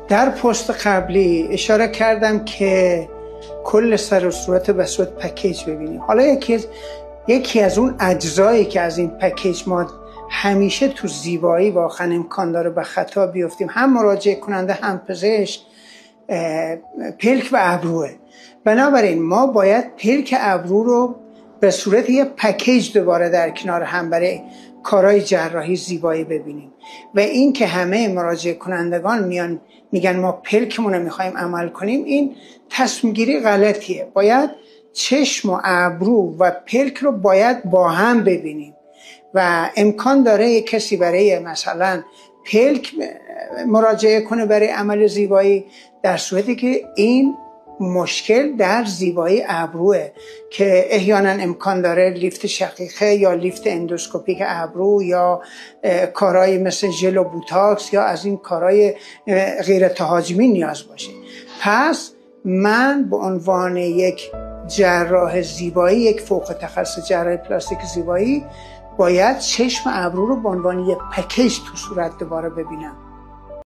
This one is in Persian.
در پست قبلی اشاره کردم که کل سر و صورت به صورت پکیج ببینیم. حالا یکی از اون اجزایی که از این پکیج ما همیشه تو زیبایی واقعا امکان داره به خطا بیفتیم، هم مراجعه کننده هم پزشک، پلک و ابروه. بنابراین ما باید پلک ابرو رو به صورت یه پکیج دوباره در کنار هم برای کارهای جراحی زیبایی ببینیم. و این که همه مراجعه کنندگان میان میگن ما پلکمون رو میخوایم عمل کنیم، این تصمیم گیری غلطیه. باید چشم و ابرو و پلک رو باید با هم ببینیم و امکان داره یک کسی برای مثلا پلک مراجعه کنه برای عمل زیبایی، در صورتی که این مشکل در زیبایی ابروه که احیانا امکان داره لیفت شقیقه یا لیفت اندوسکوپیک ابرو یا کارهای مثل ژل و بوتاکس یا از این کارهای غیر تهاجمی نیاز باشه. پس من به عنوان یک جراح زیبایی، یک فوق تخصص جراح پلاستیک زیبایی، باید چشم ابرو رو به عنوان یک پکیج تو صورت دوباره ببینم.